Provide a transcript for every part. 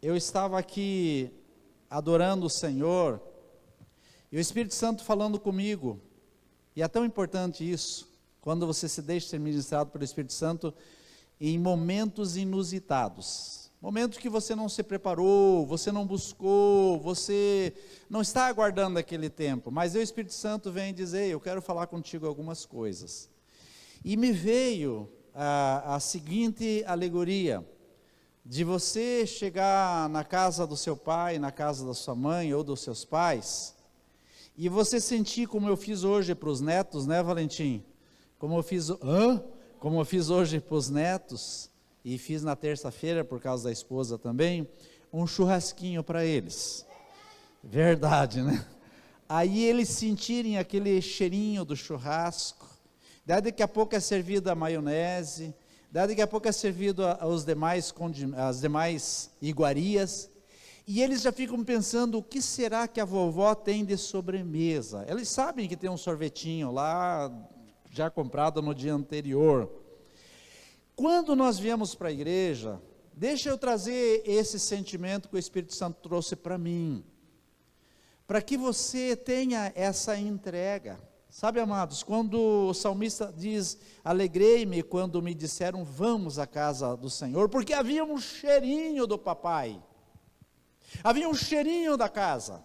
Eu estava aqui adorando o Senhor, e o Espírito Santo falando comigo, e é tão importante isso, quando você se deixa ser ministrado pelo Espírito Santo, em momentos inusitados, momentos que você não se preparou, você não buscou, você não está aguardando aquele tempo, mas o Espírito Santo vem dizer, eu quero falar contigo algumas coisas, e me veio a seguinte alegoria, de você chegar na casa do seu pai, na casa da sua mãe ou dos seus pais, e você sentir como eu fiz hoje para os netos, né, Valentim? Como eu fiz hoje para os netos, e fiz na terça-feira por causa da esposa também, um churrasquinho para eles. Verdade, né? Aí eles sentirem aquele cheirinho do churrasco, daí daqui a pouco é servida a maionese, daqui a pouco é servido as demais iguarias, e eles já ficam pensando, o que será que a vovó tem de sobremesa? Eles sabem que tem um sorvetinho lá, já comprado no dia anterior. Quando nós viemos para a igreja, deixa eu trazer esse sentimento que o Espírito Santo trouxe para mim, para que você tenha essa entrega. Sabe, amados, quando o salmista diz, alegrei-me quando me disseram, vamos à casa do Senhor, porque havia um cheirinho do papai, havia um cheirinho da casa.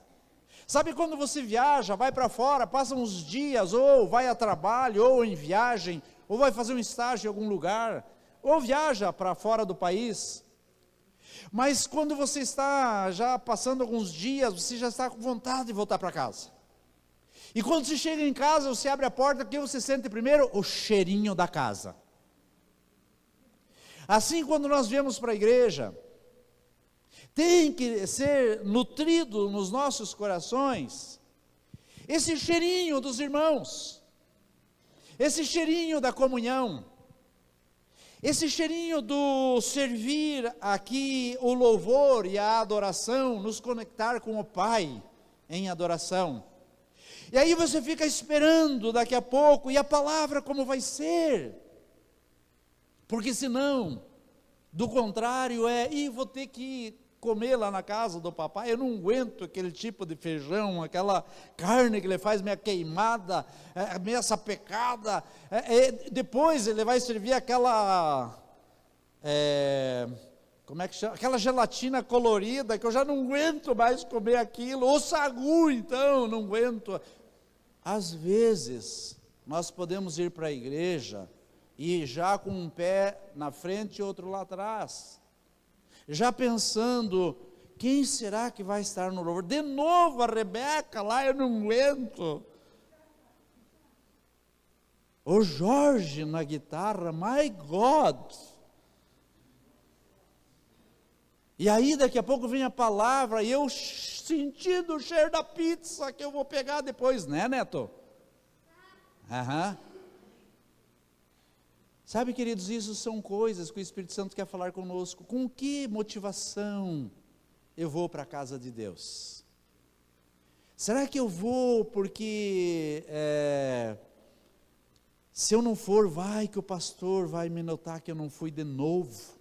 Sabe quando você viaja, vai para fora, passa uns dias, ou vai a trabalho, ou em viagem, ou vai fazer um estágio em algum lugar, ou viaja para fora do país, mas quando você está já passando alguns dias, você já está com vontade de voltar para casa. E quando você chega em casa, você abre a porta, o que você sente primeiro? O cheirinho da casa. Assim, quando nós viemos para a igreja, tem que ser nutrido nos nossos corações, esse cheirinho dos irmãos, esse cheirinho da comunhão, esse cheirinho do servir aqui o louvor e a adoração, nos conectar com o Pai em adoração. E aí você fica esperando daqui a pouco, e a palavra como vai ser? Porque senão, do contrário vou ter que comer lá na casa do papai, eu não aguento aquele tipo de feijão, aquela carne que ele faz meia queimada, meia sapecada, depois ele vai servir aquela, como é que chama? Aquela gelatina colorida, que eu já não aguento mais comer aquilo, ou sagu então, não aguento. Às vezes, nós podemos ir para a igreja, e já com um pé na frente e outro lá atrás, já pensando, quem será que vai estar no louvor? De novo a Rebeca lá, eu não aguento. O Jorge na guitarra, my God. E aí daqui a pouco vem a palavra, e eu sentindo o cheiro da pizza, que eu vou pegar depois, né, Neto? Aham. Sabe, queridos, isso são coisas que o Espírito Santo quer falar conosco. Com que motivação eu vou para a casa de Deus? Será que eu vou porque, se eu não for, vai que o pastor vai me notar que eu não fui de novo?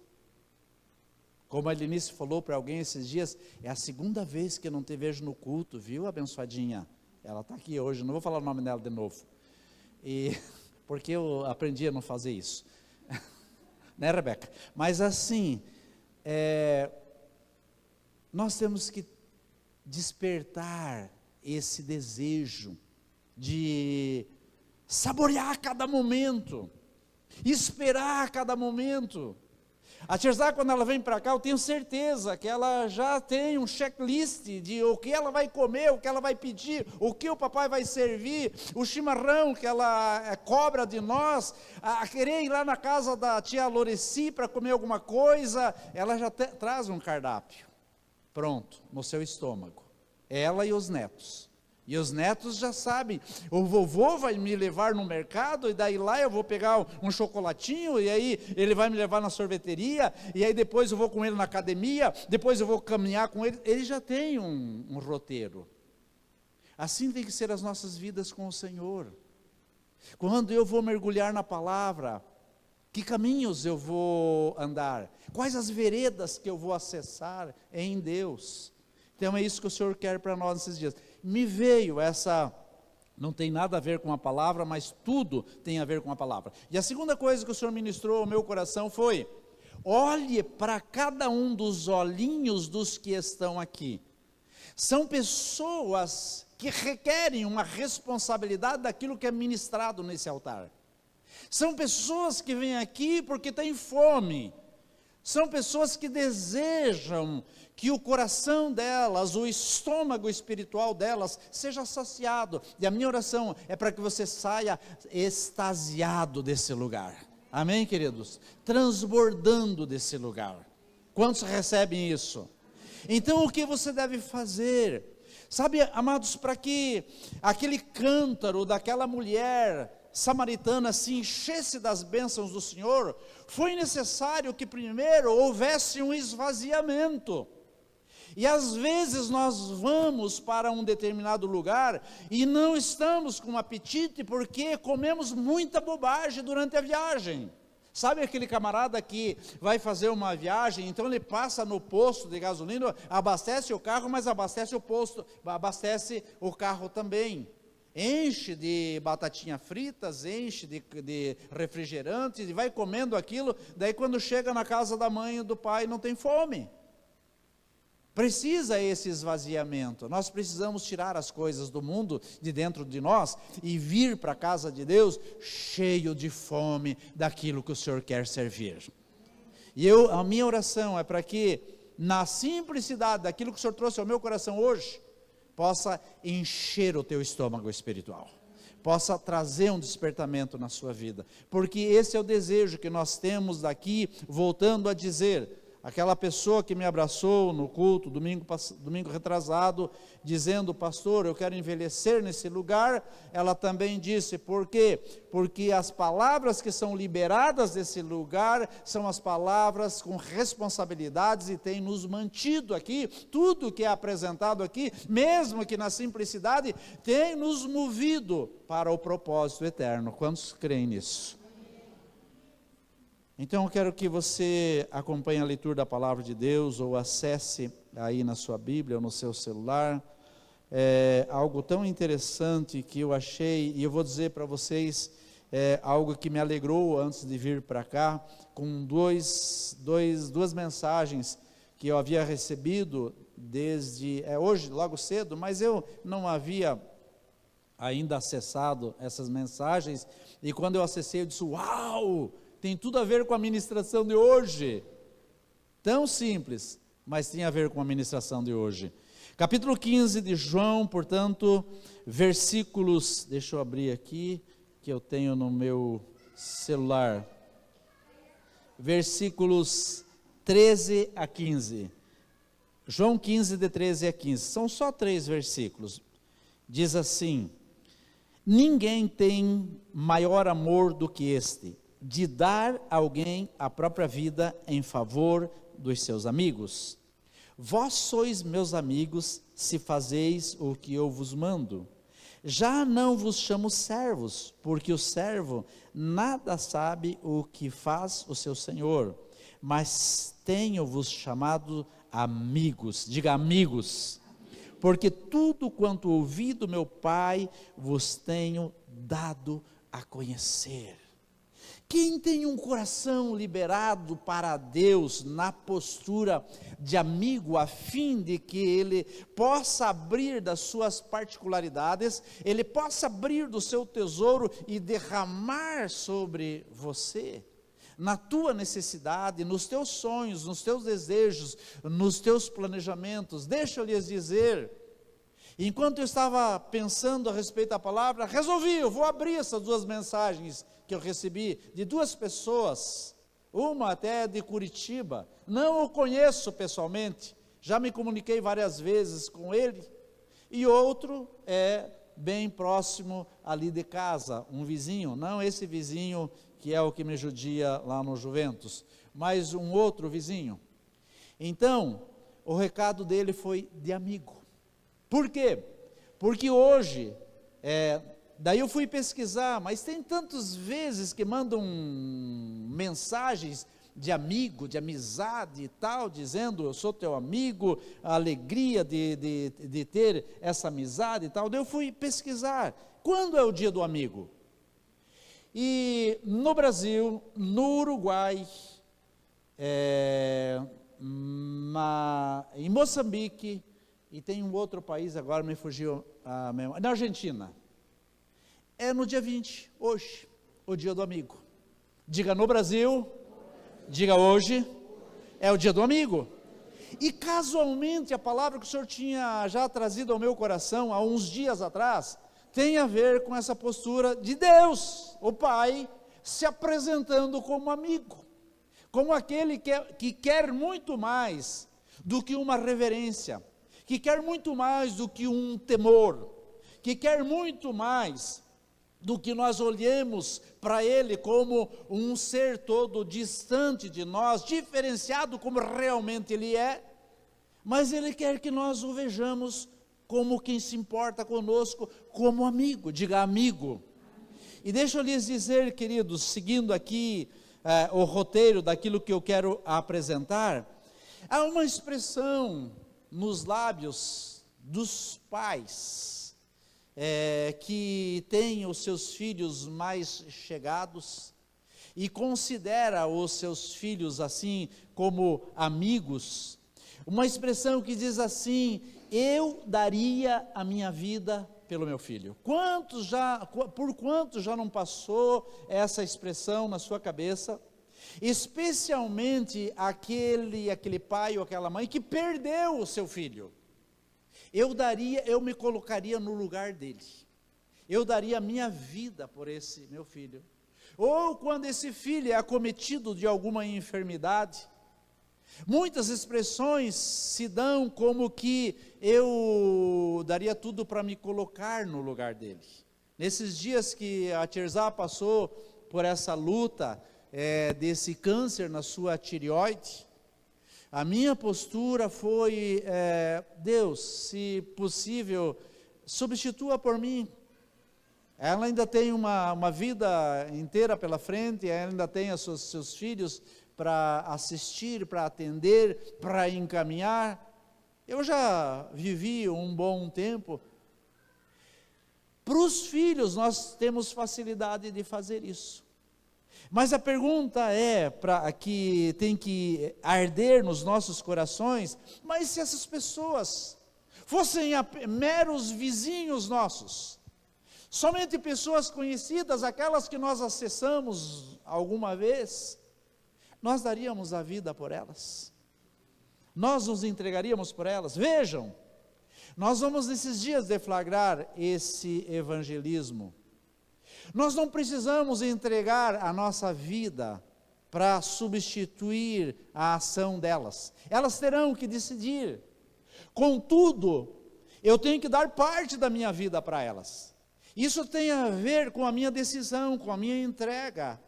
Como a Lenice falou para alguém esses dias, é a segunda vez que eu não te vejo no culto, viu, abençoadinha? Ela está aqui hoje, não vou falar o nome dela de novo. Porque eu aprendi a não fazer isso, né, Rebeca? Mas assim, nós temos que despertar esse desejo de saborear cada momento, esperar cada momento. A Tirzá, quando ela vem para cá, eu tenho certeza que ela já tem um checklist de o que ela vai comer, o que ela vai pedir, o que o papai vai servir, o chimarrão que ela cobra de nós, a querer ir lá na casa da tia Loreci para comer alguma coisa, ela já traz um cardápio, pronto, no seu estômago, ela e os netos. E os netos já sabem, o vovô vai me levar no mercado, e daí lá eu vou pegar um chocolatinho, e aí ele vai me levar na sorveteria, e aí depois eu vou com ele na academia, depois eu vou caminhar com ele. Ele já tem um roteiro. Assim tem que ser as nossas vidas com o Senhor. Quando eu vou mergulhar na palavra, que caminhos eu vou andar? Quais as veredas que eu vou acessar em Deus? Então é isso que o Senhor quer para nós nesses dias. Me veio essa, não tem nada a ver com a palavra, mas tudo tem a ver com a palavra. E a segunda coisa que o Senhor ministrou ao meu coração foi: olhe para cada um dos olhinhos dos que estão aqui. São pessoas que requerem uma responsabilidade daquilo que é ministrado nesse altar. São pessoas que vêm aqui porque têm fome. São pessoas que desejam que o coração delas, o estômago espiritual delas, seja saciado. E a minha oração é para que você saia extasiado desse lugar. Amém, queridos? Transbordando desse lugar. Quantos recebem isso? Então o que você deve fazer? Sabe, amados, para que aquele cântaro daquela mulher samaritana se enchesse das bênçãos do Senhor, foi necessário que primeiro houvesse um esvaziamento. E às vezes nós vamos para um determinado lugar e não estamos com apetite porque comemos muita bobagem durante a viagem. Sabe aquele camarada que vai fazer uma viagem, então ele passa no posto de gasolina, abastece o carro, mas abastece o posto, abastece o carro também. Enche de batatinha fritas, enche de refrigerantes e vai comendo aquilo, daí quando chega na casa da mãe e do pai não tem fome. Precisa esse esvaziamento. Nós precisamos tirar as coisas do mundo de dentro de nós e vir para a casa de Deus cheio de fome daquilo que o Senhor quer servir. E a minha oração é para que na simplicidade daquilo que o Senhor trouxe ao meu coração hoje, possa encher o teu estômago espiritual, possa trazer um despertamento na sua vida, porque esse é o desejo que nós temos daqui, voltando a dizer, aquela pessoa que me abraçou no culto, domingo retrasado, dizendo: pastor, eu quero envelhecer nesse lugar, ela também disse: por quê? Porque as palavras que são liberadas desse lugar, são as palavras com responsabilidades e tem nos mantido aqui, tudo que é apresentado aqui, mesmo que na simplicidade, tem nos movido para o propósito eterno. Quantos creem nisso? Então eu quero que você acompanhe a leitura da palavra de Deus, ou acesse aí na sua Bíblia, ou no seu celular, algo tão interessante que eu achei, e eu vou dizer para vocês, algo que me alegrou antes de vir para cá, com duas mensagens que eu havia recebido desde, hoje, logo cedo, mas eu não havia ainda acessado essas mensagens, e quando eu acessei eu disse: uau! Tem tudo a ver com a ministração de hoje, tão simples, mas tem a ver com a ministração de hoje. Capítulo 15 de João, portanto, versículos, deixa eu abrir aqui, que eu tenho no meu celular, versículos 13 a 15, João 15 de 13 a 15, são só 3 versículos, diz assim: ninguém tem maior amor do que este, de dar a alguém a própria vida em favor dos seus amigos. Vós sois meus amigos, se fazeis o que eu vos mando. Já não vos chamo servos, porque o servo nada sabe o que faz o seu senhor, mas tenho-vos chamado amigos. Diga: amigos, porque tudo quanto ouvi do meu Pai vos tenho dado a conhecer. Quem tem um coração liberado para Deus, na postura de amigo, a fim de que ele possa abrir das suas particularidades, ele possa abrir do seu tesouro e derramar sobre você, na tua necessidade, nos teus sonhos, nos teus desejos, nos teus planejamentos. Deixa eu lhes dizer, enquanto eu estava pensando a respeito da palavra, eu vou abrir essas 2 mensagens que eu recebi de 2 pessoas, uma até de Curitiba, não o conheço pessoalmente, já me comuniquei várias vezes com ele, e outro é bem próximo ali de casa, um vizinho, não esse vizinho que é o que me judia lá no Juventus, mas um outro vizinho. Então, o recado dele foi de amigo. Por quê? Porque hoje, Daí eu fui pesquisar, mas tem tantas vezes que mandam mensagens de amigo, de amizade e tal, dizendo, eu sou teu amigo, a alegria de ter essa amizade e tal. Daí eu fui pesquisar, quando é o dia do amigo? E no Brasil, no Uruguai, em Moçambique, e tem um outro país, agora me fugiu a memória, na Argentina, é no dia 20, hoje, o dia do amigo. Diga no Brasil, diga hoje, é o dia do amigo. E casualmente a palavra que o Senhor tinha já trazido ao meu coração há uns dias atrás, tem a ver com essa postura de Deus, o Pai, se apresentando como amigo, como aquele que quer muito mais do que uma reverência, que quer muito mais do que um temor, que quer muito mais do que nós olhemos para Ele como um ser todo distante de nós, diferenciado como realmente Ele é, mas Ele quer que nós o vejamos como quem se importa conosco, como amigo, diga amigo. E deixa eu lhes dizer, queridos, seguindo aqui o roteiro daquilo que eu quero apresentar, há uma expressão nos lábios dos pais, que tem os seus filhos mais chegados, e considera os seus filhos assim, como amigos, uma expressão que diz assim, eu daria a minha vida pelo meu filho. Por quanto já não passou essa expressão na sua cabeça? Especialmente aquele pai ou aquela mãe que perdeu o seu filho. Eu me colocaria no lugar dele. Eu daria a minha vida por esse meu filho. Ou quando esse filho é acometido de alguma enfermidade, muitas expressões se dão como que eu daria tudo para me colocar no lugar dele. Nesses dias que a Tirzá passou por essa luta desse câncer na sua tireoide, a minha postura foi, Deus, se possível, substitua por mim. Ela ainda tem uma vida inteira pela frente, ela ainda tem os seus filhos para assistir, para atender, para encaminhar. Eu já vivi um bom tempo. Para os filhos nós temos facilidade de fazer isso. Mas a pergunta que tem que arder nos nossos corações, mas se essas pessoas fossem meros vizinhos nossos, somente pessoas conhecidas, aquelas que nós acessamos alguma vez, nós daríamos a vida por elas? Nós nos entregaríamos por elas? Vejam, nós vamos nesses dias deflagrar esse evangelismo. Nós não precisamos entregar a nossa vida para substituir a ação delas. Elas terão que decidir. Contudo, eu tenho que dar parte da minha vida para elas. Isso tem a ver com a minha decisão, com a minha entrega,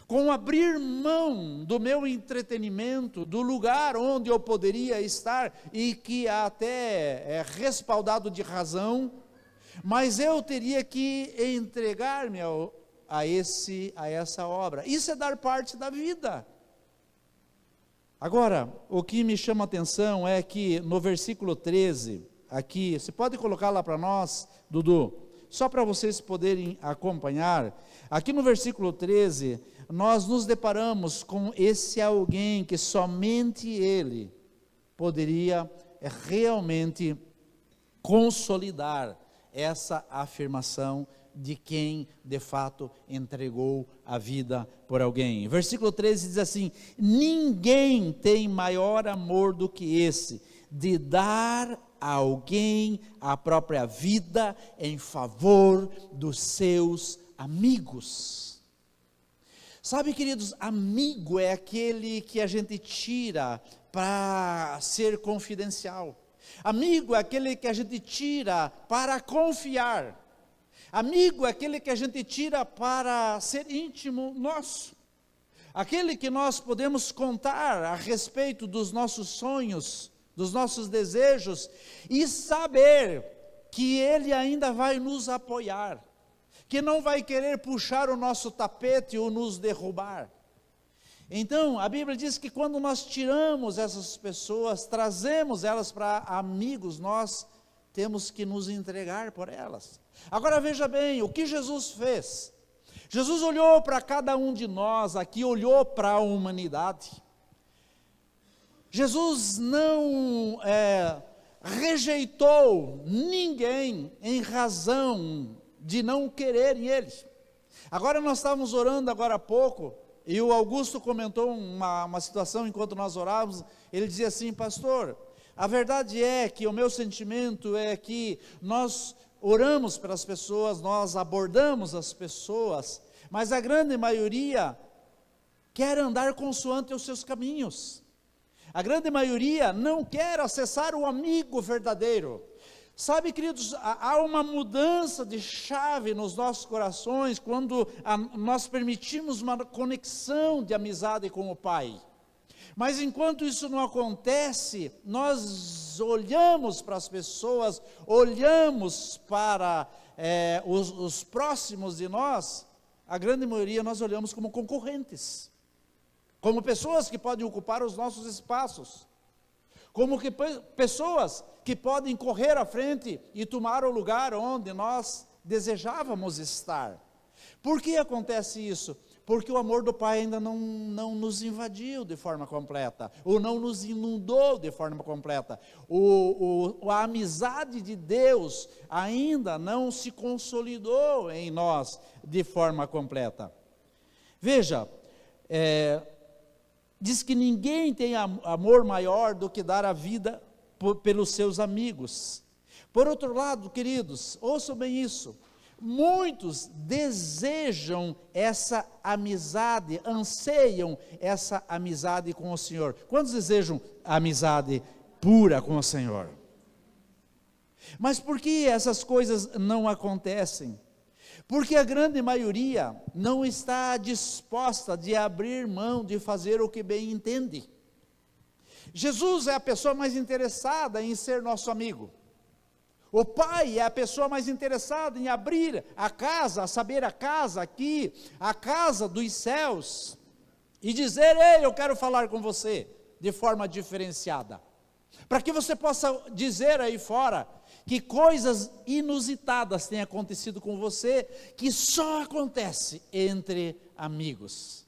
com abrir mão do meu entretenimento, do lugar onde eu poderia estar e que até é respaldado de razão, mas eu teria que entregar-me a essa obra. Isso é dar parte da vida. Agora, o que me chama a atenção é que no versículo 13, aqui, você pode colocar lá para nós, Dudu, só para vocês poderem acompanhar, aqui no versículo 13, nós nos deparamos com esse alguém que somente ele poderia realmente consolidar essa afirmação de quem de fato entregou a vida por alguém. Versículo 13 diz assim: ninguém tem maior amor do que esse, de dar a alguém a própria vida em favor dos seus amigos. Sabe, queridos, amigo é aquele que a gente tira para ser confidencial. Amigo é aquele que a gente tira para confiar. Amigo é aquele que a gente tira para ser íntimo nosso. Aquele que nós podemos contar a respeito dos nossos sonhos, dos nossos desejos, e saber que ele ainda vai nos apoiar. que não vai querer puxar o nosso tapete ou nos derrubar. Então, a Bíblia diz que quando nós tiramos essas pessoas, trazemos elas para amigos, nós temos que nos entregar por elas. Agora veja bem, o que Jesus fez? Jesus olhou para cada um de nós aqui, olhou para a humanidade. Jesus não rejeitou ninguém em razão de não quererem eles. Agora nós estávamos orando agora há pouco, e o Augusto comentou uma situação enquanto nós orávamos. Ele dizia assim: pastor, a verdade é que o meu sentimento é que nós oramos pelas pessoas, nós abordamos as pessoas, mas a grande maioria quer andar consoante os seus caminhos. A grande maioria não quer acessar o amigo verdadeiro. Sabe, queridos, há uma mudança de chave nos nossos corações quando nós permitimos uma conexão de amizade com o Pai. Mas enquanto isso não acontece, nós olhamos para as pessoas, olhamos para os próximos de nós, a grande maioria nós olhamos como concorrentes, como pessoas que podem ocupar os nossos espaços, como que pessoas que podem correr à frente e tomar o lugar onde nós desejávamos estar. Por que acontece isso? Porque o amor do Pai ainda não nos invadiu de forma completa, ou não nos inundou de forma completa. A amizade de Deus ainda não se consolidou em nós de forma completa. Veja, diz que ninguém tem amor maior do que dar a vida pelos seus amigos. Por outro lado, queridos, ouçam bem isso, muitos desejam essa amizade, anseiam essa amizade com o Senhor. Quantos desejam amizade pura com o Senhor? Mas por que essas coisas não acontecem? Porque a grande maioria não está disposta de abrir mão de fazer o que bem entende. Jesus é a pessoa mais interessada em ser nosso amigo. O Pai é a pessoa mais interessada em abrir a casa, a saber, a casa aqui, a casa dos céus, e dizer: ei, eu quero falar com você, de forma diferenciada, para que você possa dizer aí fora, que coisas inusitadas têm acontecido com você, que só acontece entre amigos.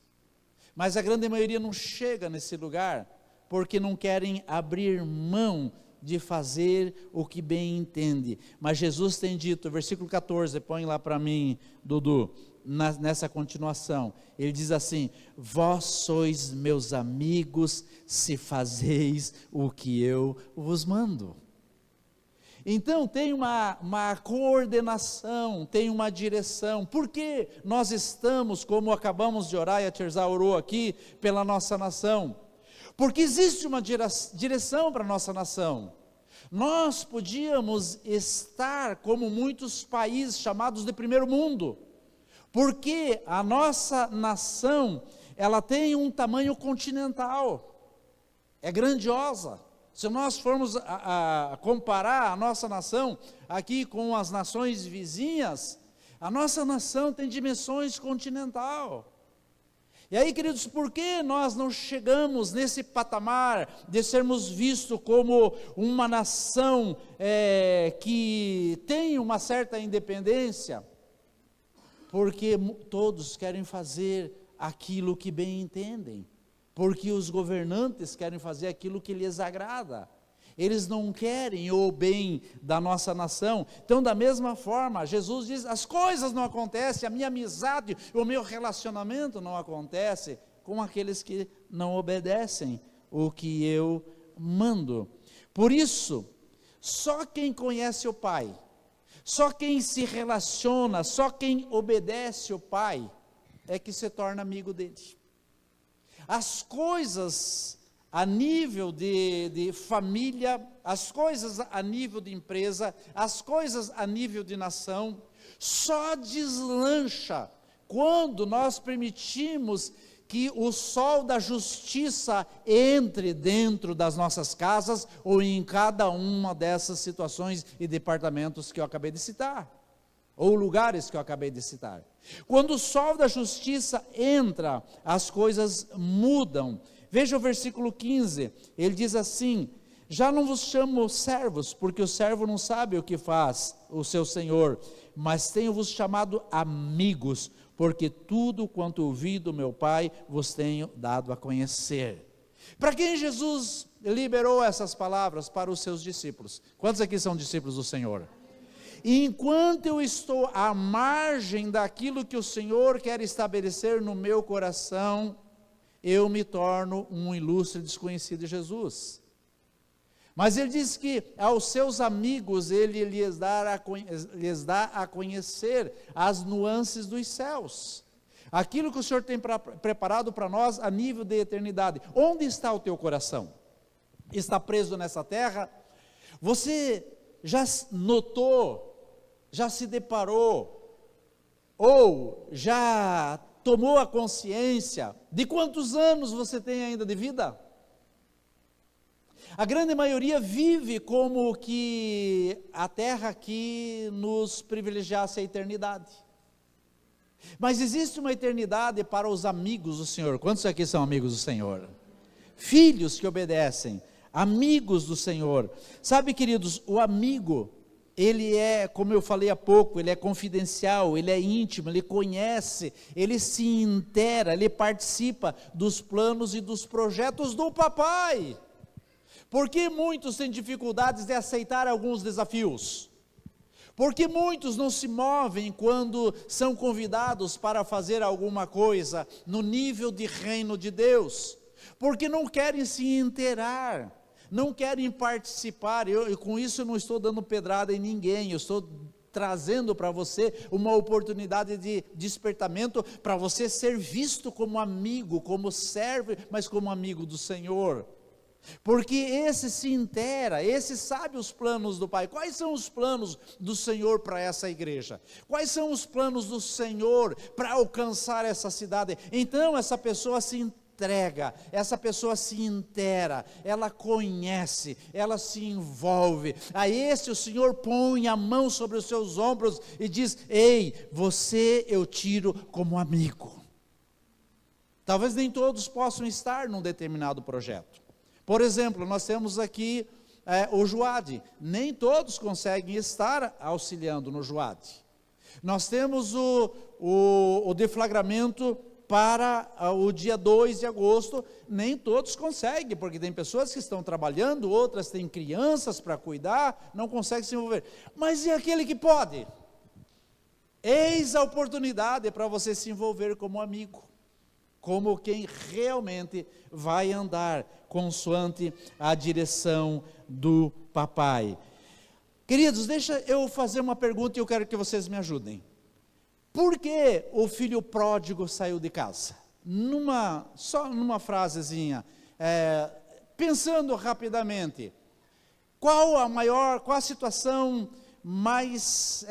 Mas a grande maioria não chega nesse lugar, porque não querem abrir mão de fazer o que bem entende. Mas Jesus tem dito, versículo 14, põe lá para mim, Dudu, nessa continuação, ele diz assim: vós sois meus amigos, se fazeis o que eu vos mando. Então tem uma coordenação, tem uma direção. Por que nós estamos, como acabamos de orar, e a Tirzá orou aqui, pela nossa nação? Porque existe uma direção para a nossa nação. Nós podíamos estar como muitos países chamados de primeiro mundo, porque a nossa nação, ela tem um tamanho continental, é grandiosa. Se nós formos a comparar a nossa nação aqui com as nações vizinhas, a nossa nação tem dimensões continental. E aí, queridos, por que nós não chegamos nesse patamar de sermos vistos como uma nação que tem uma certa independência? Porque todos querem fazer aquilo que bem entendem, porque os governantes querem fazer aquilo que lhes agrada. Eles não querem o bem da nossa nação. Então, da mesma forma, Jesus diz: as coisas não acontecem, a minha amizade, o meu relacionamento não acontece com aqueles que não obedecem o que eu mando. Por isso, só quem conhece o Pai, só quem se relaciona, só quem obedece o Pai, é que se torna amigo dele. As coisas a nível de família, as coisas a nível de empresa, as coisas a nível de nação, só deslancha quando nós permitimos que o sol da justiça entre dentro das nossas casas, ou em cada uma dessas situações e departamentos que eu acabei de citar. ou lugares que eu acabei de citar. Quando o sol da justiça entra, as coisas mudam. Veja o versículo 15, ele diz assim: já não vos chamo servos, porque o servo não sabe o que faz o seu senhor, mas tenho-vos chamado amigos, porque tudo quanto ouvi do meu Pai vos tenho dado a conhecer. Para quem Jesus liberou essas palavras? Para os seus discípulos. Quantos aqui são discípulos do Senhor? E enquanto eu estou à margem daquilo que o Senhor quer estabelecer no meu coração, eu me torno um ilustre desconhecido de Jesus. Mas ele diz que aos seus amigos ele lhes dá a conhecer as nuances dos céus. Aquilo que o Senhor tem preparado para nós a nível de eternidade. Onde está o teu coração? Está preso nessa terra? Você já notou, já se deparou, ou já tomou a consciência de quantos anos você tem ainda de vida? A grande maioria vive como que a terra aqui nos privilegiasse a eternidade. Mas existe uma eternidade para os amigos do Senhor. Quantos aqui são amigos do Senhor? Filhos que obedecem, amigos do Senhor. Sabe, queridos, o amigo, ele é, como eu falei há pouco, ele é confidencial, ele é íntimo, ele conhece, ele se inteira, ele participa dos planos e dos projetos do papai. Por que muitos têm dificuldades de aceitar alguns desafios? Porque muitos não se movem quando são convidados para fazer alguma coisa no nível de reino de Deus? Porque não querem se inteirar, não querem participar. Com isso eu não estou dando pedrada em ninguém, eu estou trazendo para você uma oportunidade de despertamento, para você ser visto como amigo, como servo, mas como amigo do Senhor. Porque esse se inteira, esse sabe os planos do Pai. Quais são os planos do Senhor para essa igreja? Quais são os planos do Senhor para alcançar essa cidade? Então essa pessoa se entrega, essa pessoa se inteira, ela conhece, ela se envolve. A esse o Senhor põe a mão sobre os seus ombros e diz: ei, você eu tiro como amigo. Talvez nem todos possam estar num determinado projeto. Por exemplo, nós temos aqui o JUAD, nem todos conseguem estar auxiliando no JUAD. Nós temos o deflagramento para o dia 2 de agosto, nem todos conseguem, porque tem pessoas que estão trabalhando, outras têm crianças para cuidar, não conseguem se envolver. Mas e aquele que pode? Eis a oportunidade para você se envolver como amigo, como quem realmente vai andar consoante a direção do papai. Queridos, deixa eu fazer uma pergunta e eu quero que vocês me ajudem. Por que o filho pródigo saiu de casa? Só numa frasezinha, pensando rapidamente, qual a situação mais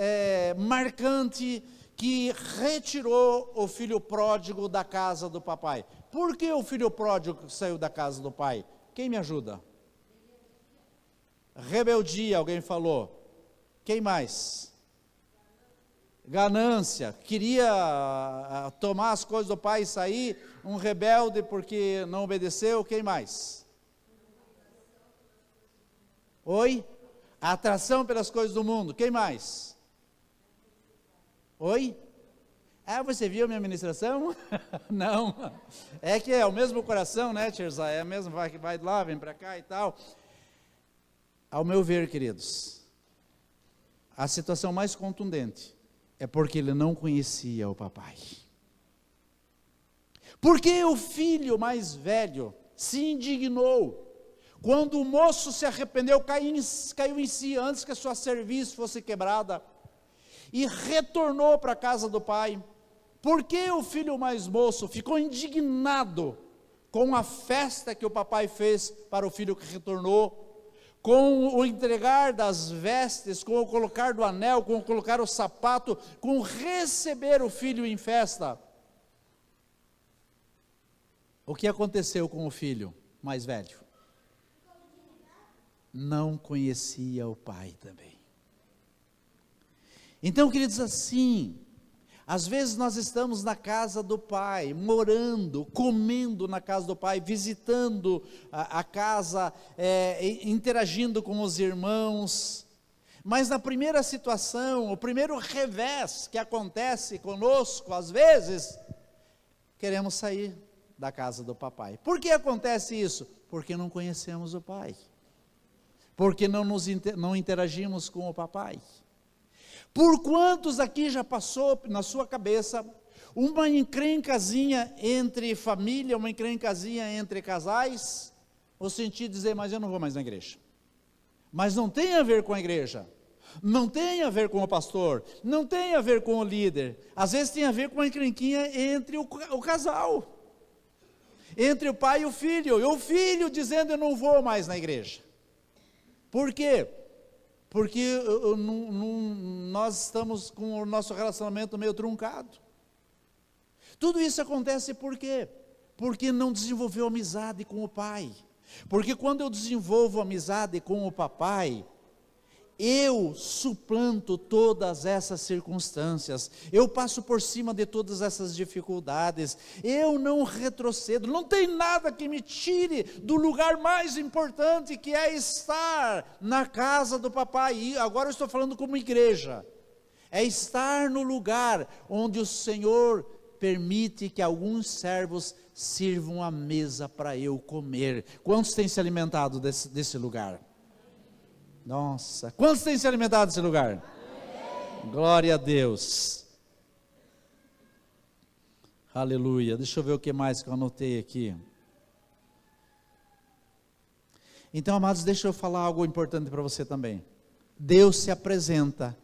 marcante que retirou o filho pródigo da casa do papai? Por que o filho pródigo saiu da casa do pai? Quem me ajuda? Rebeldia, alguém falou. Quem mais? Ganância. Queria tomar as coisas do pai e sair. Um rebelde porque não obedeceu. Quem mais? Oi? Atração pelas coisas do mundo. Quem mais? Oi? Você viu a minha ministração? Não, é que é o mesmo coração, né, Tirzá? É mesmo, vai lá, vem para cá e tal. Ao meu ver, queridos, a situação mais contundente é porque ele não conhecia o papai. Porque o filho mais velho se indignou, quando o moço se arrependeu, caiu em si antes que a sua cerviz fosse quebrada, e retornou para a casa do pai. Porque o filho mais moço ficou indignado com a festa que o papai fez para o filho que retornou, com o entregar das vestes, com o colocar do anel, com o colocar o sapato, com receber o filho em festa. O que aconteceu com o filho mais velho? Não conhecia o pai também. Então, queridos, assim, às vezes nós estamos na casa do Pai, morando, comendo na casa do Pai, visitando a casa, interagindo com os irmãos, mas na primeira situação, o primeiro revés que acontece conosco, às vezes, queremos sair da casa do papai. Por que acontece isso? Porque não conhecemos o Pai, porque não interagimos com o papai. Por quantos aqui já passou na sua cabeça uma encrencazinha entre família, uma encrencazinha entre casais, no sentido de dizer, mas eu não vou mais na igreja. Mas não tem a ver com a igreja, não tem a ver com o pastor, não tem a ver com o líder, às vezes tem a ver com uma encrenquinha entre o casal, entre o pai e o filho dizendo eu não vou mais na igreja. Por quê? Porque nós estamos com o nosso relacionamento meio truncado. Tudo isso acontece por quê? Porque não desenvolveu amizade com o pai. Porque quando eu desenvolvo amizade com o papai, eu suplanto todas essas circunstâncias, eu passo por cima de todas essas dificuldades, eu não retrocedo, não tem nada que me tire do lugar mais importante, que é estar na casa do papai. E agora eu estou falando como igreja, é estar no lugar onde o Senhor permite que alguns servos sirvam a mesa para eu comer. Quantos têm se alimentado desse lugar? Nossa, quantos têm se alimentado desse lugar? Amém. Glória a Deus. Aleluia. Deixa eu ver o que mais que eu anotei aqui. Então, amados, deixa eu falar algo importante para você também. Deus se apresenta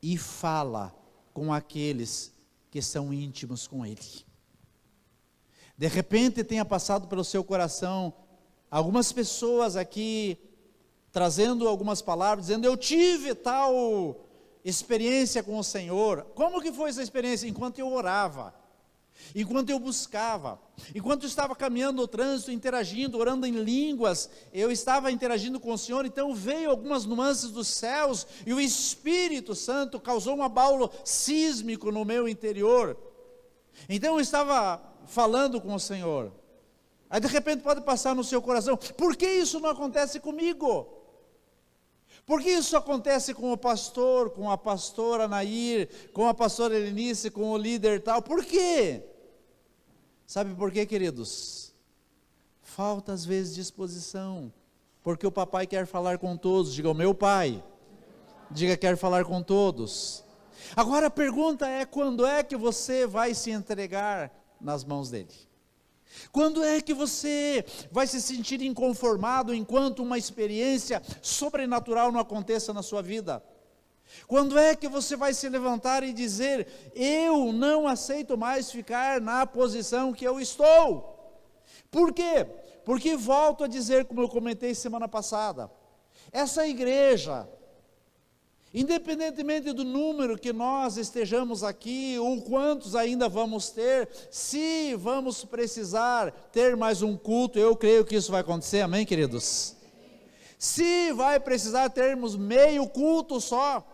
e fala com aqueles que são íntimos com Ele. De repente tenha passado pelo seu coração algumas pessoas aqui trazendo algumas palavras, dizendo, eu tive tal experiência com o Senhor. Como que foi essa experiência? Enquanto eu orava, enquanto eu buscava, enquanto eu estava caminhando no trânsito, interagindo, orando em línguas, eu estava interagindo com o Senhor, então veio algumas nuances dos céus, e o Espírito Santo causou um abalo sísmico no meu interior. Então eu estava falando com o Senhor, aí de repente pode passar no seu coração, por que isso não acontece comigo? Por que isso acontece com o pastor, com a pastora Nair, com a pastora Helenice, com o líder tal? Por quê? Sabe por quê, queridos? Falta às vezes disposição, porque o papai quer falar com todos. Diga, o meu pai, diga, quer falar com todos. Agora a pergunta é, quando é que você vai se entregar nas mãos dele? Quando é que você vai se sentir inconformado enquanto uma experiência sobrenatural não aconteça na sua vida? Quando é que você vai se levantar e dizer, eu não aceito mais ficar na posição que eu estou? Por quê? Porque volto a dizer, como eu comentei semana passada, essa igreja, independentemente do número que nós estejamos aqui, ou quantos ainda vamos ter, se vamos precisar ter mais um culto, eu creio que isso vai acontecer, amém, queridos? Se vai precisar termos meio culto só,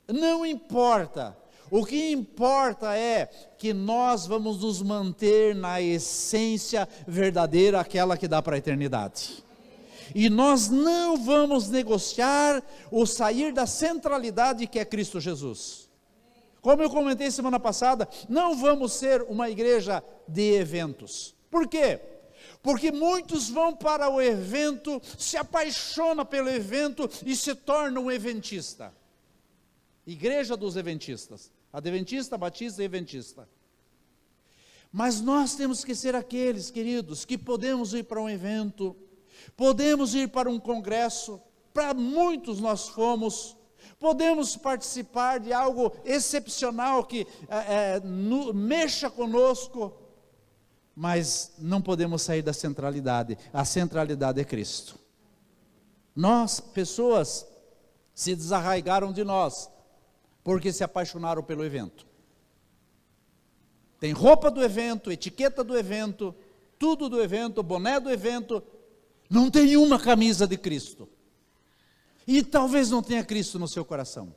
não importa, o que importa é que nós vamos nos manter na essência verdadeira, aquela que dá para a eternidade. E nós não vamos negociar o sair da centralidade que é Cristo Jesus. Como eu comentei semana passada, não vamos ser uma igreja de eventos. Por quê? Porque muitos vão para o evento, se apaixonam pelo evento e se tornam um eventista. Igreja dos eventistas. Adventista, batista e eventista. Mas nós temos que ser aqueles, queridos, que podemos ir para um evento, podemos ir para um congresso, para muitos nós fomos, podemos participar de algo excepcional que mexa conosco, mas não podemos sair da centralidade. A centralidade é Cristo. Nós, pessoas, se desarraigaram de nós, porque se apaixonaram pelo evento. Tem roupa do evento, etiqueta do evento, tudo do evento, boné do evento, não tem uma camisa de Cristo. E talvez não tenha Cristo no seu coração.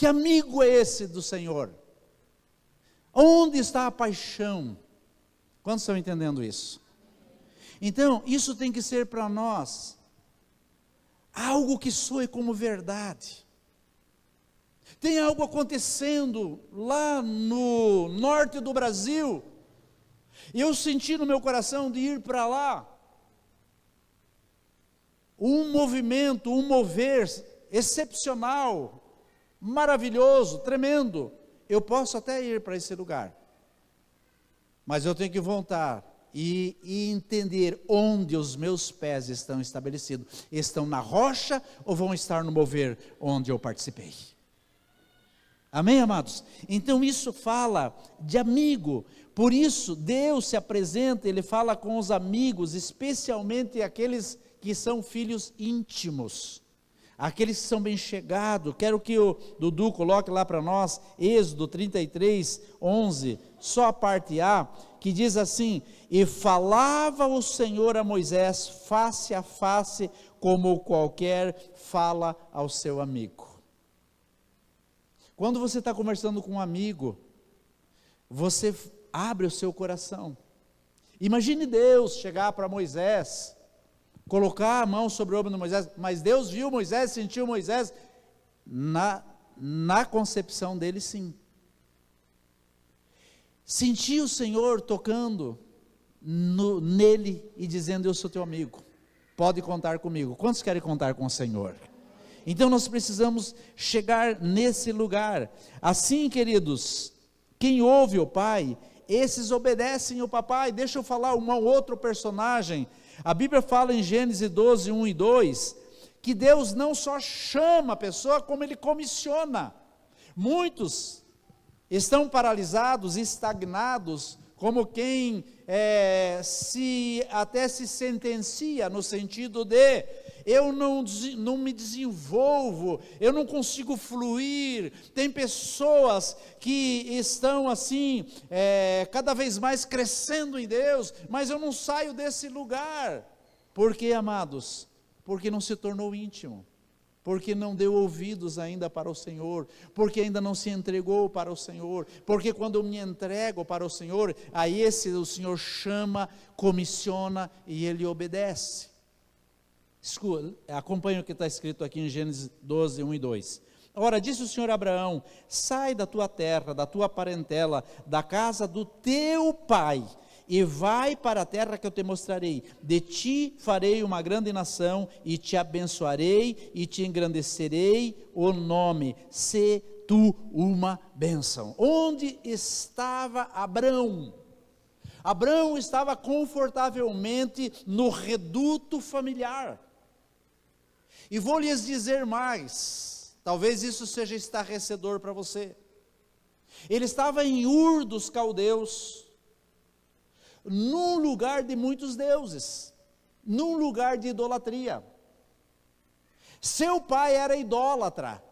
Que amigo é esse do Senhor? Onde está a paixão? Quantos estão entendendo isso? Então, isso tem que ser para nós algo que soe como verdade. Tem algo acontecendo lá no norte do Brasil, e eu senti no meu coração de ir para lá, um movimento, um mover excepcional, maravilhoso, tremendo. Eu posso até ir para esse lugar, mas eu tenho que voltar e entender onde os meus pés estão estabelecidos. Estão na rocha ou vão estar no mover onde eu participei? Amém, amados? Então isso fala de amigo. Por isso Deus se apresenta, Ele fala com os amigos, especialmente aqueles que são filhos íntimos, aqueles que são bem chegados. Quero que o Dudu coloque lá para nós, Êxodo 33, 11, só a parte A, que diz assim: e falava o Senhor a Moisés face a face, como qualquer fala ao seu amigo. Quando você está conversando com um amigo, você abre o seu coração. Imagine Deus chegar para Moisés, colocar a mão sobre o ombro de Moisés, mas Deus viu Moisés, sentiu Moisés, na concepção dele, sim. Senti o Senhor tocando nele e dizendo: eu sou teu amigo, pode contar comigo. Quantos querem contar com o Senhor? Então nós precisamos chegar nesse lugar. Assim, queridos, quem ouve o Pai, esses obedecem o papai. Deixa eu falar um outro personagem. A Bíblia fala em Gênesis 12, 1 e 2, que Deus não só chama a pessoa, como Ele comissiona. Muitos estão paralisados, estagnados, como quem até se sentencia, no sentido de: eu não me desenvolvo, eu não consigo fluir. Tem pessoas que estão assim, cada vez mais crescendo em Deus, mas eu não saio desse lugar. Por quê, amados? Porque não se tornou íntimo, porque não deu ouvidos ainda para o Senhor, porque ainda não se entregou para o Senhor, porque quando eu me entrego para o Senhor, aí o Senhor chama, comissiona e Ele obedece. Escuta, acompanha o que está escrito aqui em Gênesis 12, 1 e 2. Ora, disse o Senhor a Abraão: sai da tua terra, da tua parentela, da casa do teu pai, e vai para a terra que eu te mostrarei. De ti farei uma grande nação, e te abençoarei, e te engrandecerei o nome. Se tu uma bênção. Onde estava Abrão? Abrão estava confortavelmente no reduto familiar. E vou lhes dizer mais, talvez isso seja estarrecedor para você. Ele estava em Ur dos Caldeus, num lugar de muitos deuses, num lugar de idolatria. Seu pai era idólatra,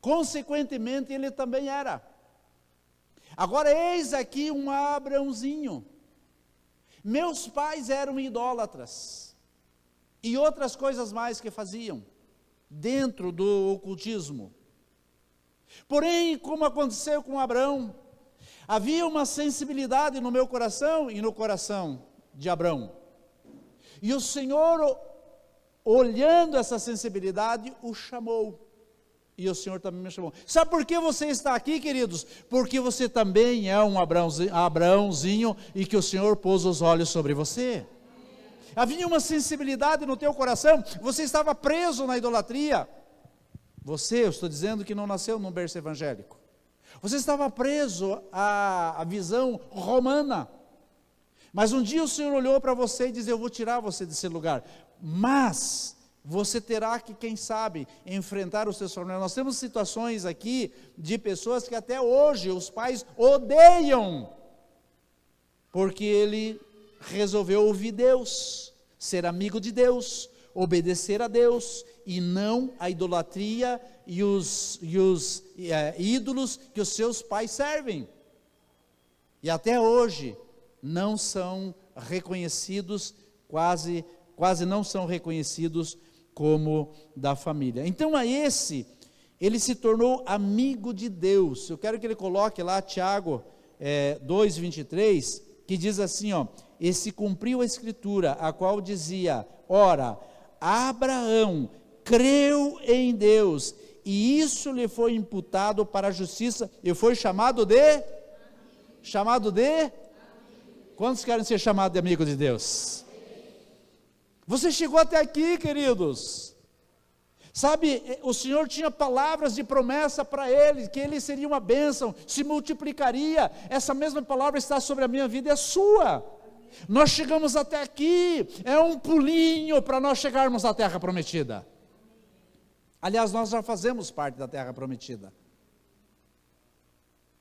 consequentemente ele também era. Agora eis aqui um Abraãozinho. Meus pais eram idólatras, e outras coisas mais que faziam, dentro do ocultismo. Porém, como aconteceu com Abraão, havia uma sensibilidade no meu coração e no coração de Abraão. E o Senhor, olhando essa sensibilidade, o chamou. E o Senhor também me chamou. Sabe por que você está aqui, queridos? Porque você também é um Abraãozinho, e que o Senhor pôs os olhos sobre você. Havia uma sensibilidade no teu coração. Você estava preso na idolatria. Eu estou dizendo que não nasceu num berço evangélico. Você estava preso à visão romana. Mas um dia o Senhor olhou para você e disse: eu vou tirar você desse lugar. Mas você terá que, quem sabe, enfrentar os seus problemas. Nós temos situações aqui de pessoas que até hoje os pais odeiam, porque ele resolveu ouvir Deus, ser amigo de Deus, obedecer a Deus, e não a idolatria e os ídolos que os seus pais servem. E até hoje não são reconhecidos, quase não são reconhecidos como da família. Então a esse ele se tornou amigo de Deus. Eu quero que ele coloque lá Tiago 2:23, que diz assim, ó: e se cumpriu a escritura, a qual dizia: ora, Abraão creu em Deus, e isso lhe foi imputado para a justiça, e foi chamado de? Quantos querem ser chamados de amigo de Deus? Você chegou até aqui, queridos. Sabe, o Senhor tinha palavras de promessa para ele, que ele seria uma bênção, se multiplicaria. Essa mesma palavra está sobre a minha vida e a sua. Nós chegamos até aqui, é um pulinho para nós chegarmos à terra prometida. Aliás, nós já fazemos parte da terra prometida.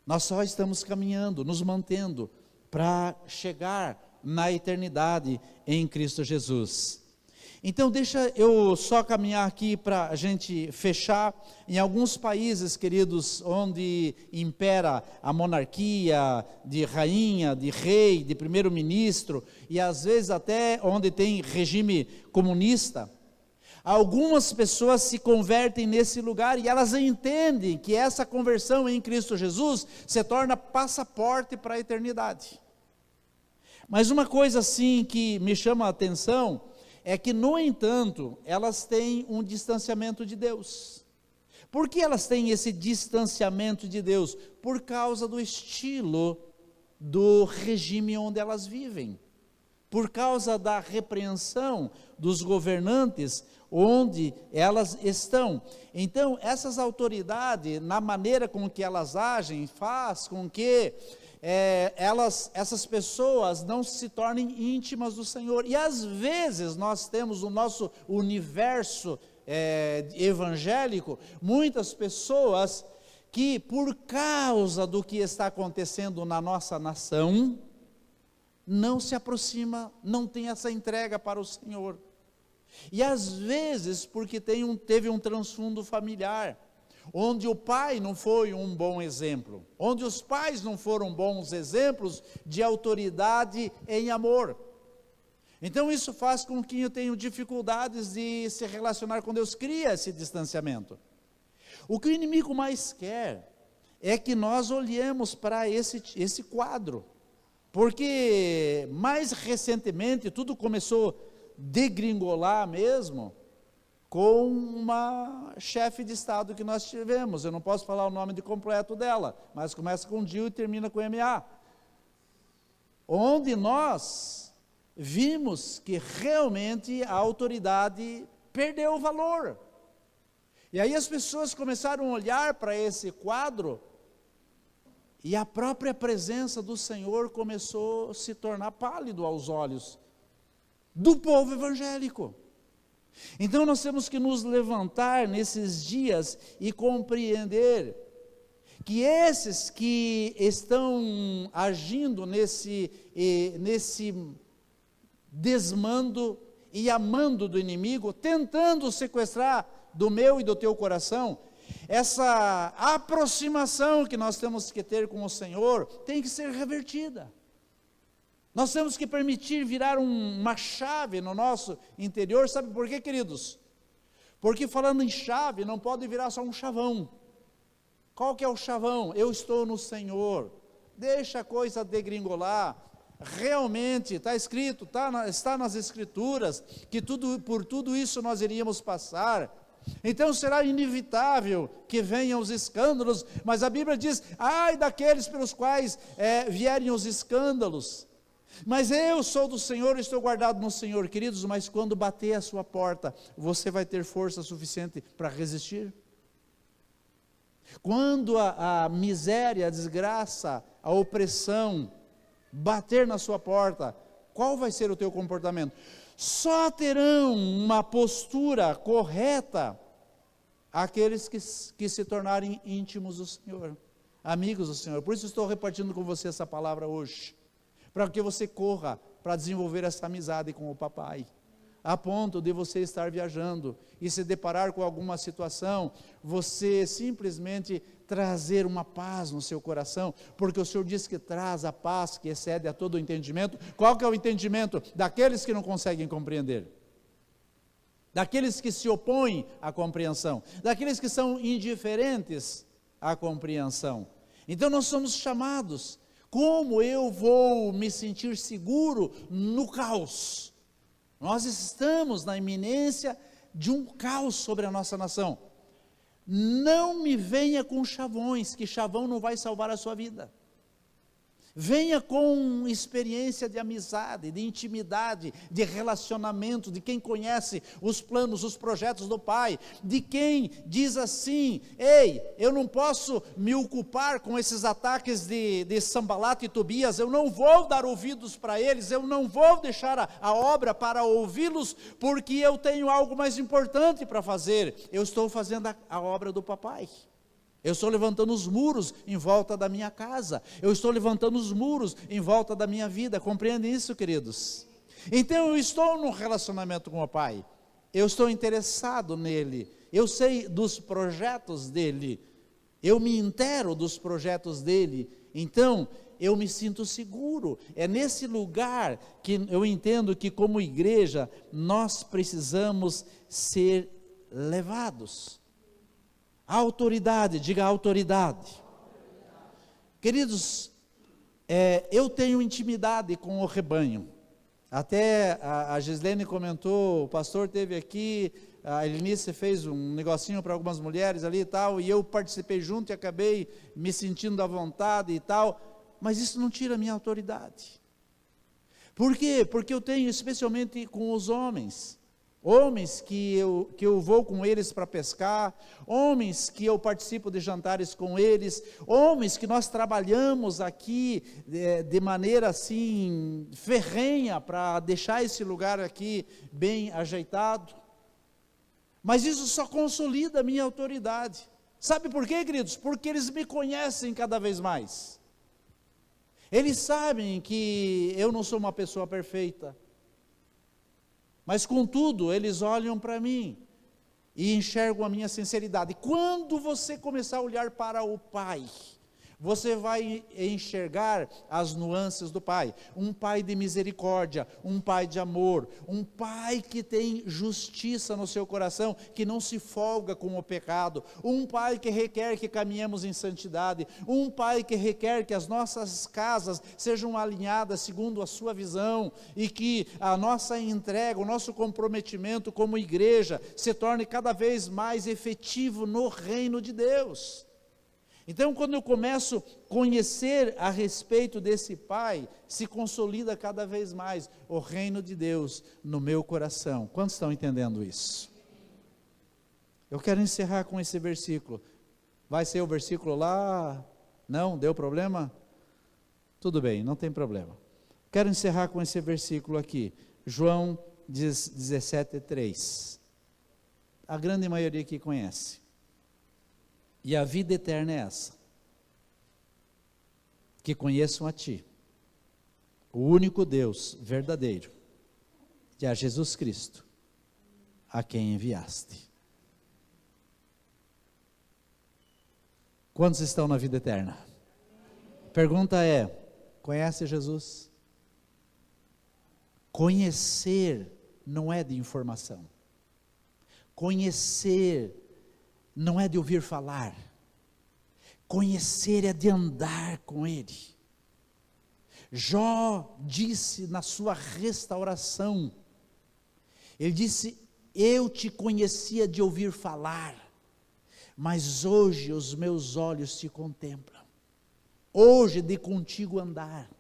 Nós só estamos caminhando, nos mantendo para chegar na eternidade em Cristo Jesus. Então deixa eu só caminhar aqui para a gente fechar. Em alguns países, queridos, onde impera a monarquia de rainha, de rei, de primeiro-ministro, e às vezes até onde tem regime comunista, algumas pessoas se convertem nesse lugar e elas entendem que essa conversão em Cristo Jesus se torna passaporte para a eternidade. Mas uma coisa assim que me chama a atenção é que, no entanto, elas têm um distanciamento de Deus. Por que elas têm esse distanciamento de Deus? Por causa do estilo do regime onde elas vivem, por causa da repreensão dos governantes onde elas estão. Então, essas autoridades, na maneira com que elas agem, faz com que essas pessoas não se tornem íntimas do Senhor. E às vezes nós temos no nosso universo evangélico muitas pessoas que, por causa do que está acontecendo na nossa nação, não se aproxima, não tem essa entrega para o Senhor. E às vezes porque teve um transfundo familiar, onde o pai não foi um bom exemplo, onde os pais não foram bons exemplos de autoridade em amor. Então isso faz com que eu tenha dificuldades de se relacionar com Deus, cria esse distanciamento. O que o inimigo mais quer é que nós olhemos para esse quadro, porque mais recentemente tudo começou a degringolar mesmo, com uma chefe de estado que nós tivemos. Eu não posso falar o nome de completo dela, mas começa com Dil e termina com MA, onde nós vimos que realmente a autoridade perdeu o valor, e aí as pessoas começaram a olhar para esse quadro, e a própria presença do Senhor começou a se tornar pálido aos olhos do povo evangélico. Então nós temos que nos levantar nesses dias e compreender que esses que estão agindo nesse desmando e amando do inimigo, tentando sequestrar do meu e do teu coração, essa aproximação que nós temos que ter com o Senhor tem que ser revertida. Nós temos que permitir virar uma chave no nosso interior. Sabe por quê, queridos? Porque falando em chave, não pode virar só um chavão. Qual que é o chavão? Eu estou no Senhor. Deixa a coisa degringolar. Realmente, está escrito, está nas Escrituras, que por tudo isso nós iríamos passar. Então será inevitável que venham os escândalos, mas a Bíblia diz: ai daqueles pelos quais vierem os escândalos. Mas eu sou do Senhor, estou guardado no Senhor. Queridos, mas quando bater a sua porta, você vai ter força suficiente para resistir? Quando a miséria, a desgraça, a opressão bater na sua porta, qual vai ser o teu comportamento? Só terão uma postura correta aqueles que se tornarem íntimos do Senhor, amigos do Senhor. Por isso estou repartindo com você essa palavra hoje, para que você corra para desenvolver essa amizade com o papai, a ponto de você estar viajando e se deparar com alguma situação, você simplesmente trazer uma paz no seu coração, porque o Senhor diz que traz a paz que excede a todo o entendimento. Qual que é o entendimento? Daqueles que não conseguem compreender. daqueles que se opõem à compreensão, daqueles que são indiferentes à compreensão. Então nós somos chamados. Como eu vou me sentir seguro no caos? Nós estamos na iminência de um caos sobre a nossa nação. Não me venha com chavões, que chavão não vai salvar a sua vida. Venha com experiência de amizade, de intimidade, de relacionamento, de quem conhece os planos, os projetos do Pai, de quem diz assim: ei, eu não posso me ocupar com esses ataques de Sanbalat e Tobias, eu não vou dar ouvidos para eles, eu não vou deixar a obra para ouvi-los, porque eu tenho algo mais importante para fazer. Eu estou fazendo a obra do Papai. Eu estou levantando os muros em volta da minha casa. Eu estou levantando os muros em volta da minha vida. Compreendem isso, queridos? Então eu estou num relacionamento com o Pai. Eu estou interessado nele. Eu sei dos projetos dele. Eu me intero dos projetos dele. Então eu me sinto seguro. É nesse lugar que eu entendo que, como igreja, nós precisamos ser levados. A autoridade, diga autoridade. Queridos, eu tenho intimidade com o rebanho. Até a Gislene comentou, o pastor esteve aqui, a Elinice fez um negocinho para algumas mulheres ali e tal, e eu participei junto e acabei me sentindo à vontade e tal, mas isso não tira a minha autoridade. Por quê? Porque eu tenho, especialmente com os homens que eu vou com eles para pescar, homens que eu participo de jantares com eles, homens que nós trabalhamos aqui de maneira assim ferrenha para deixar esse lugar aqui bem ajeitado. Mas isso só consolida a minha autoridade. Sabe por quê, queridos? Porque eles me conhecem cada vez mais. Eles sabem que eu não sou uma pessoa perfeita. Mas contudo, eles olham para mim e enxergam a minha sinceridade. Quando você começar a olhar para o Pai, você vai enxergar as nuances do Pai. Um Pai de misericórdia, um Pai de amor, um Pai que tem justiça no seu coração, que não se folga com o pecado, um Pai que requer que caminhemos em santidade, um Pai que requer que as nossas casas sejam alinhadas segundo a sua visão, e que a nossa entrega, o nosso comprometimento como igreja, se torne cada vez mais efetivo no reino de Deus. Então, quando eu começo a conhecer a respeito desse Pai, se consolida cada vez mais o reino de Deus no meu coração. Quantos estão entendendo isso? Eu quero encerrar com esse versículo. Vai ser o versículo lá? Não? Deu problema? Tudo bem, não tem problema. Quero encerrar com esse versículo aqui. João 17:3. A grande maioria aqui conhece. E a vida eterna é essa: que conheçam a Ti, o único Deus verdadeiro, e a Jesus Cristo, a quem enviaste. Quantos estão na vida eterna? Pergunta é: conhece Jesus? Conhecer não é de informação. Conhecer não é de ouvir falar. Conhecer é de andar com Ele. Jó disse na sua restauração, ele disse: eu te conhecia de ouvir falar, mas hoje os meus olhos te contemplam. Hoje de contigo andar.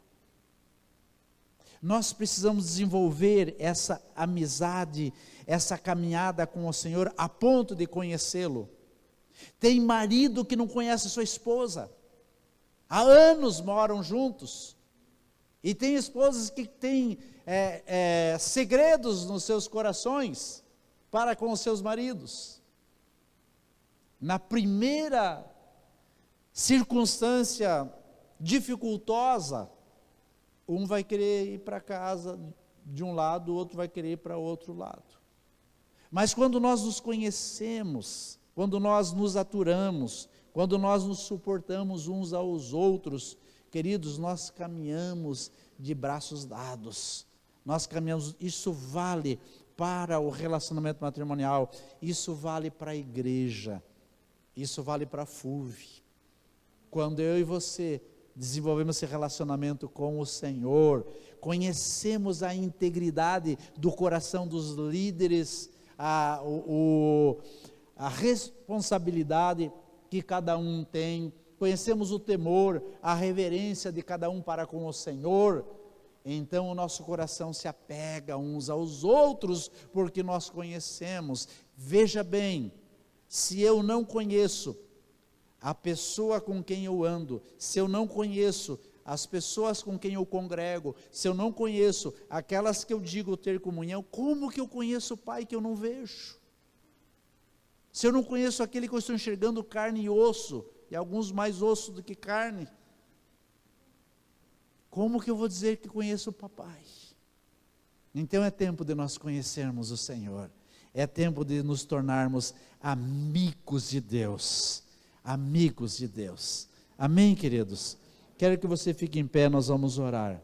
Nós precisamos desenvolver essa amizade, essa caminhada com o Senhor, a ponto de conhecê-lo. Tem marido que não conhece sua esposa, há anos moram juntos, e tem esposas que têm segredos nos seus corações para com os seus maridos. Na primeira circunstância dificultosa, um vai querer ir para casa de um lado, o outro vai querer ir para outro lado. Mas quando nós nos conhecemos, quando nós nos aturamos, quando nós nos suportamos uns aos outros, queridos, nós caminhamos de braços dados, nós caminhamos. Isso vale para o relacionamento matrimonial. Isso vale para a igreja, isso vale para a FUV. Quando eu e você desenvolvemos esse relacionamento com o Senhor, conhecemos a integridade do coração dos líderes, a responsabilidade que cada um tem, conhecemos o temor, a reverência de cada um para com o Senhor, então o nosso coração se apega uns aos outros, porque nós conhecemos. Veja bem, se eu não conheço a pessoa com quem eu ando, se eu não conheço as pessoas com quem eu congrego, se eu não conheço aquelas que eu digo ter comunhão, como que eu conheço o Pai que eu não vejo? Se eu não conheço aquele que eu estou enxergando carne e osso, e alguns mais osso do que carne, como que eu vou dizer que conheço o Papai? Então é tempo de nós conhecermos o Senhor, é tempo de nos tornarmos amigos de Deus, amigos de Deus. Amém, queridos? Quero que você fique em pé, nós vamos orar.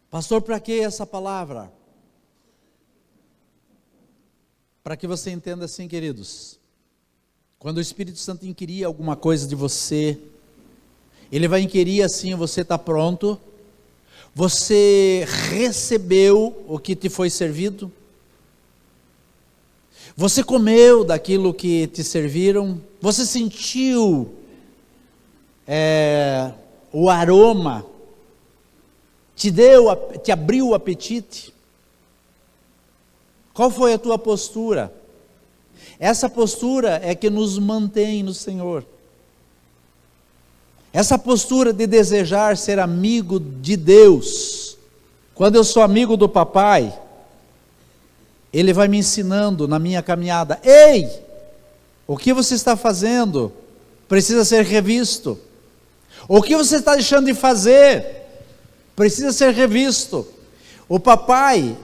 Pastor, para que essa palavra? Para que você entenda assim, queridos, quando o Espírito Santo inquirir alguma coisa de você, ele vai inquirir assim: você está pronto? Você recebeu o que te foi servido? Você comeu daquilo que te serviram? Você sentiu o aroma? Te abriu o apetite? Qual foi a tua postura? Essa postura é que nos mantém no Senhor. Essa postura de desejar ser amigo de Deus. Quando eu sou amigo do Papai, Ele vai me ensinando na minha caminhada: ei, o que você está fazendo precisa ser revisto. O que você está deixando de fazer precisa ser revisto. O Papai,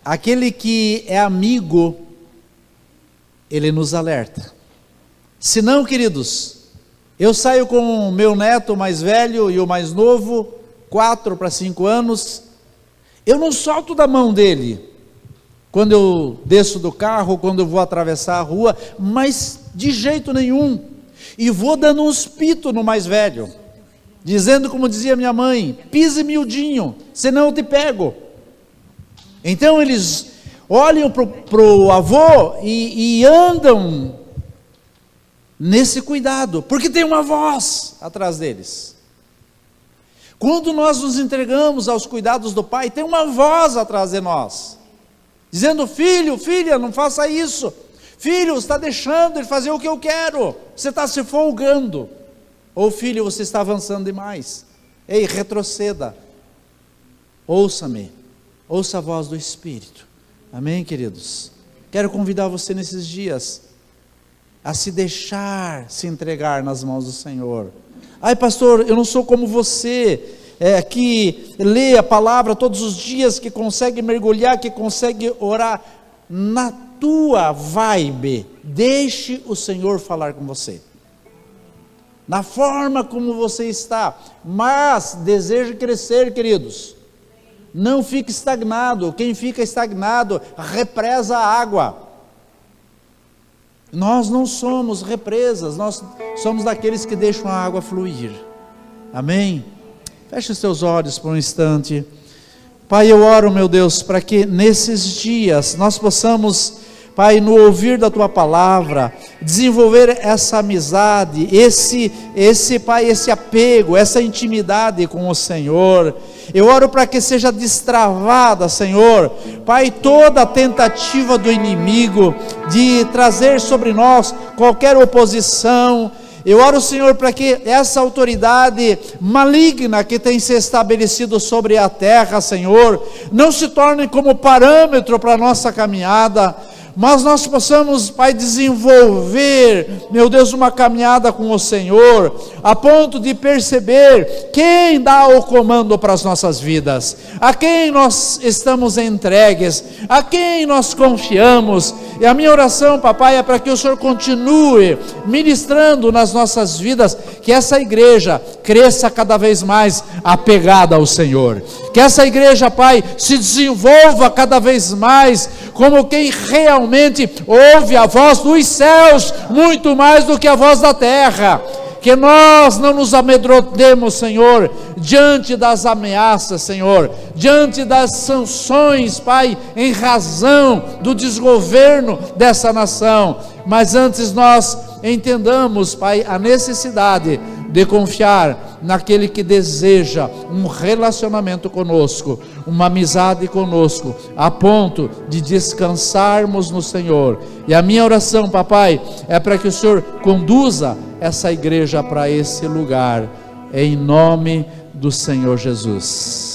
aquele que é amigo, ele nos alerta. Se não, queridos, eu saio com o meu neto mais velho e o mais novo, 4 para 5 anos, eu não solto da mão dele, quando eu desço do carro, quando eu vou atravessar a rua, mas de jeito nenhum, e vou dando uns pitos no mais velho, dizendo como dizia minha mãe: pise miudinho, senão eu te pego. Então eles olham para o avô e andam nesse cuidado, porque tem uma voz atrás deles. Quando nós nos entregamos aos cuidados do Pai, tem uma voz atrás de nós, dizendo: filho, filha, não faça isso. Filho, você está deixando de fazer o que eu quero, você está se folgando. Ou filho, você está avançando demais. Ei, retroceda, ouça-me, ouça a voz do Espírito. Amém, queridos? Quero convidar você nesses dias a se deixar se entregar nas mãos do Senhor. Ai, pastor, eu não sou como você, que lê a palavra todos os dias, que consegue mergulhar, que consegue orar. Na tua vibe, deixe o Senhor falar com você, na forma como você está, mas deseje crescer, queridos. Não fique estagnado. Quem fica estagnado represa a água. Nós não somos represas, nós somos daqueles que deixam a água fluir. Amém? Feche os teus olhos por um instante. Pai, eu oro, meu Deus, para que nesses dias nós possamos, Pai, no ouvir da Tua palavra, desenvolver essa amizade, Pai, esse apego, essa intimidade com o Senhor. Eu oro para que seja destravada, Senhor, Pai, toda a tentativa do inimigo de trazer sobre nós qualquer oposição. Eu oro, Senhor, para que essa autoridade maligna que tem se estabelecido sobre a terra, Senhor, não se torne como parâmetro para a nossa caminhada, mas nós possamos, Pai, desenvolver, meu Deus, uma caminhada com o Senhor, a ponto de perceber quem dá o comando para as nossas vidas, a quem nós estamos entregues, a quem nós confiamos. E a minha oração, papai, é para que o Senhor continue ministrando nas nossas vidas, que essa igreja cresça cada vez mais apegada ao Senhor, que essa igreja, Pai, se desenvolva cada vez mais como quem realmente ouve a voz dos céus, muito mais do que a voz da terra. Que nós não nos amedrontemos, Senhor, diante das ameaças, Senhor, diante das sanções, Pai, em razão do desgoverno dessa nação, mas antes nós entendamos, Pai, a necessidade de confiar naquele que deseja um relacionamento conosco, uma amizade conosco, a ponto de descansarmos no Senhor. E a minha oração, papai, é para que o Senhor conduza essa igreja para esse lugar, em nome do Senhor Jesus.